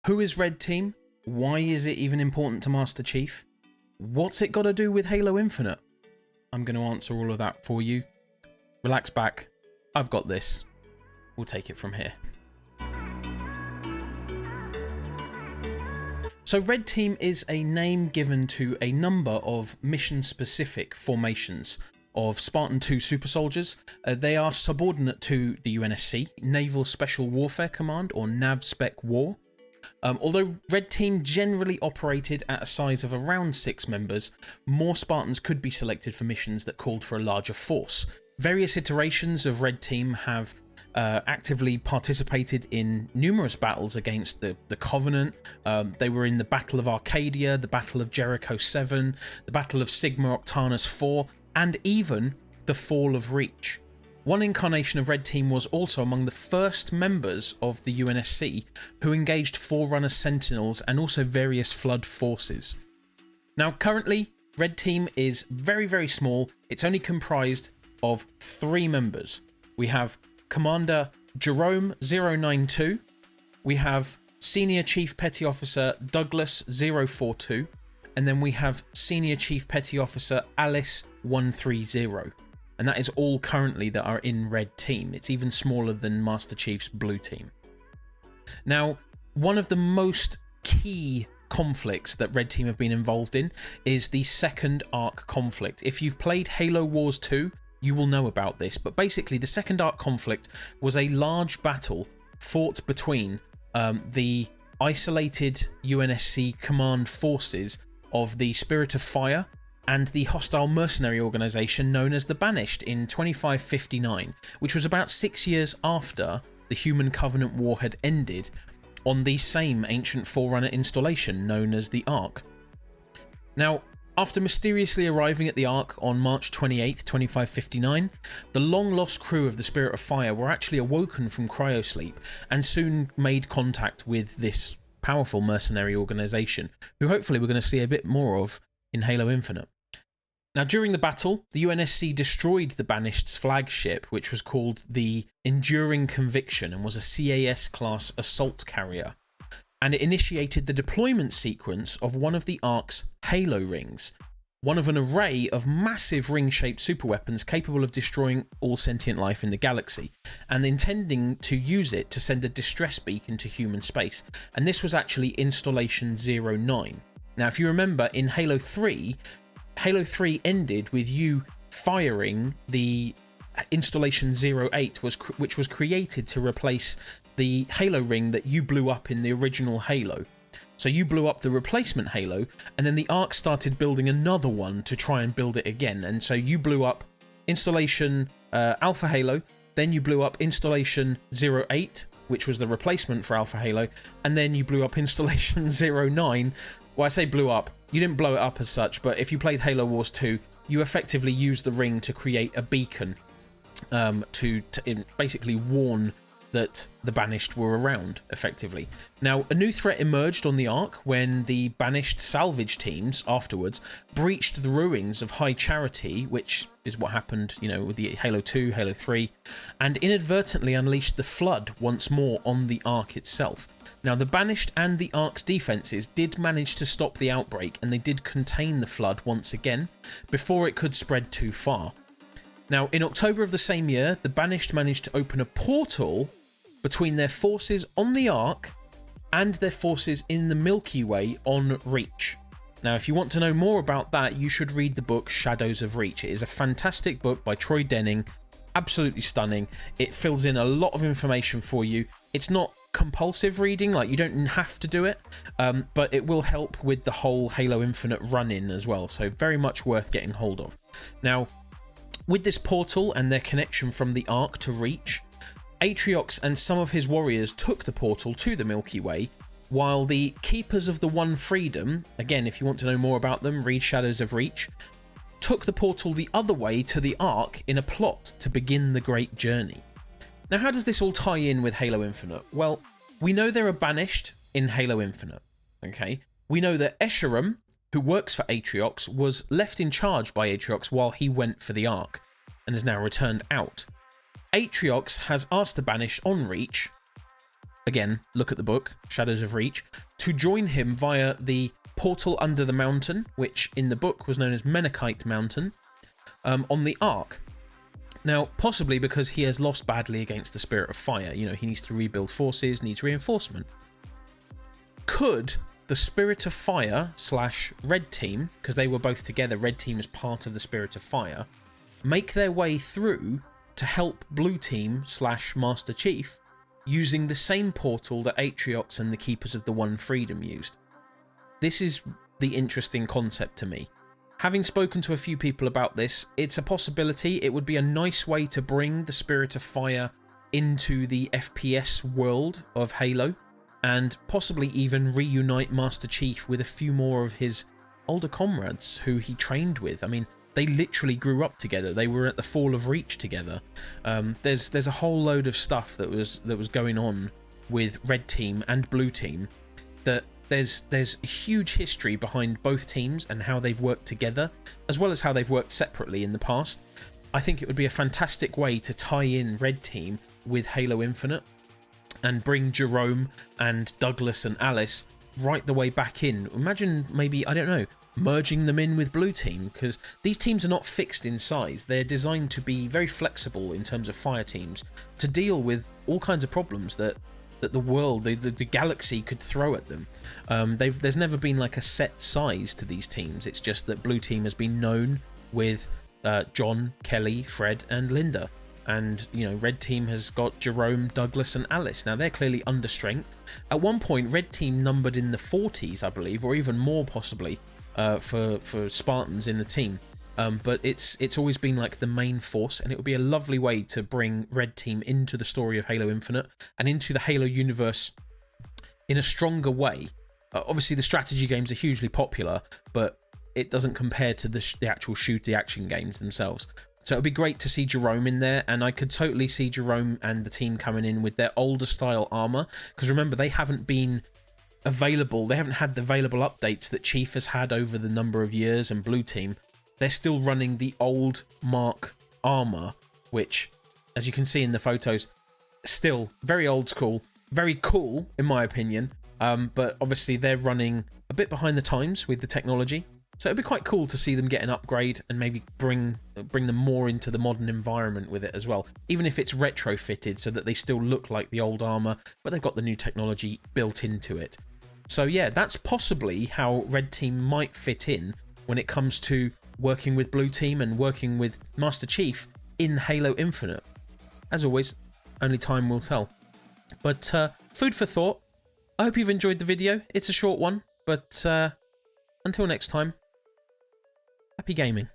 Who is Red Team? Why is it even important to Master Chief? What's it got to do with Halo Infinite? I'm going to answer all of that for you. Relax back. I've got this. We'll take it from here. So Red Team is a name given to a number of mission-specific formations of Spartan 2 super soldiers. They are subordinate to the UNSC, Naval Special Warfare Command, or NAVSPEC War. Although Red Team generally operated at a size of around 6 members, more Spartans could be selected for missions that called for a larger force. Various iterations of Red Team have actively participated in numerous battles against the Covenant. They were in the Battle of Arcadia, the Battle of Jericho 7, the Battle of Sigma Octanus 4, and even the Fall of Reach. One incarnation of Red Team was also among the first members of the UNSC who engaged Forerunner Sentinels and also various Flood forces. Now currently, Red Team is very, very small. It's only comprised of 3 members. We have Commander Jerome 092, we have Senior Chief Petty Officer Douglas 042, and then we have Senior Chief Petty Officer Alice 130. And that is all currently that are in Red Team. It's even smaller than Master Chief's Blue Team. Now, one of the most key conflicts that Red Team have been involved in is the Second Arc conflict. If you've played Halo Wars 2, you will know about this, but basically the Second Arc conflict was a large battle fought between the isolated UNSC command forces of the Spirit of Fire and the hostile mercenary organisation known as the Banished in 2559, which was about 6 years after the Human Covenant War had ended on the same ancient Forerunner installation known as the Ark. Now, after mysteriously arriving at the Ark on March 28, 2559, the long-lost crew of the Spirit of Fire were actually awoken from cryosleep and soon made contact with this powerful mercenary organisation, who hopefully we're going to see a bit more of in Halo Infinite. Now, during the battle, the UNSC destroyed the Banished's flagship, which was called the Enduring Conviction and was a CAS-class assault carrier. And it initiated the deployment sequence of one of the Ark's Halo rings, one of an array of massive ring-shaped superweapons capable of destroying all sentient life in the galaxy, and intending to use it to send a distress beacon to human space. And this was actually Installation 09. Now, if you remember, in Halo 3 ended with you firing the Installation 08, which was created to replace the Halo ring that you blew up in the original Halo. So you blew up the replacement Halo, and then the Ark started building another one to try and build it again. And so you blew up Installation Alpha Halo, then you blew up Installation 08, which was the replacement for Alpha Halo, and then you blew up Installation 09. Well, I say blew up. You didn't blow it up as such, but if you played Halo Wars 2, you effectively used the ring to create a beacon to basically warn that the Banished were around, effectively. Now, a new threat emerged on the Ark when the Banished salvage teams afterwards breached the ruins of High Charity, which is what happened, with the Halo 2, Halo 3, and inadvertently unleashed the Flood once more on the Ark itself. Now, the Banished and the Ark's defences did manage to stop the outbreak, and they did contain the Flood once again, before it could spread too far. Now, in October of the same year, the Banished managed to open a portal between their forces on the Ark and their forces in the Milky Way on Reach. Now, if you want to know more about that, you should read the book Shadows of Reach. It is a fantastic book by Troy Denning, absolutely stunning. It fills in a lot of information for you. It's not compulsive reading, like you don't have to do it, but it will help with the whole Halo Infinite run-in as well, so very much worth getting hold of. Now, with this portal and their connection from the Ark to Reach, Atriox and some of his warriors took the portal to the Milky Way, while the Keepers of the One Freedom, again, if you want to know more about them, read Shadows of Reach, took the portal the other way to the Ark in a plot to begin the Great Journey. Now, how does this all tie in with Halo Infinite? Well, we know there are Banished in Halo Infinite, okay? We know that Escharum, who works for Atriox, was left in charge by Atriox while he went for the Ark, and has now returned out. Atriox has asked the Banished on Reach again, look at the book, Shadows of Reach, to join him via the portal under the mountain, which in the book was known as Menakite Mountain, on the Ark. Now, possibly because he has lost badly against the Spirit of Fire. You know, he needs to rebuild forces, needs reinforcement. Could the Spirit of Fire / Red Team, because they were both together, Red Team is part of the Spirit of Fire, make their way through to help Blue Team / Master Chief using the same portal that Atriox and the Keepers of the One Freedom used? This is the interesting concept to me. Having spoken to a few people about this, it's a possibility. It would be a nice way to bring the Spirit of Fire into the FPS world of Halo, and possibly even reunite Master Chief with a few more of his older comrades who he trained with. I mean, they literally grew up together. They were at the Fall of Reach together. There's a whole load of stuff that was going on with Red Team and Blue Team that there's huge history behind both teams and how they've worked together, as well as how they've worked separately in the past. I think it would be a fantastic way to tie in Red Team with Halo Infinite and bring Jerome and Douglas and Alice right the way back in. Imagine maybe, I don't know, merging them in with Blue Team, because these teams are not fixed in size. They're designed to be very flexible in terms of fire teams to deal with all kinds of problems that the world, the galaxy could throw at them. There's never been like a set size to these teams. It's just that Blue Team has been known with John, Kelly, Fred and Linda. And, you know, Red Team has got Jerome, Douglas and Alice. Now, they're clearly under strength. At one point, Red Team numbered in the 40s, I believe, or even more possibly, for Spartans in the team. But it's always been like the main force, and it would be a lovely way to bring Red Team into the story of Halo Infinite and into the Halo universe in a stronger way. Obviously, the strategy games are hugely popular, but it doesn't compare to the actual the action games themselves. So it would be great to see Jerome in there, and I could totally see Jerome and the team coming in with their older style armor, because remember, they haven't been available, they haven't had the available updates that Chief has had over the number of years, and Blue Team. They're still running the old Mark armor, which, as you can see in the photos, still very old school, very cool in my opinion, but obviously they're running a bit behind the times with the technology. So it'd be quite cool to see them get an upgrade and maybe bring them more into the modern environment with it as well, even if it's retrofitted so that they still look like the old armor, but they've got the new technology built into it. So yeah, that's possibly how Red Team might fit in when it comes to working with Blue Team and working with Master Chief in Halo Infinite. As always, only time will tell. But food for thought. I hope you've enjoyed the video. It's a short one, but until next time, happy gaming.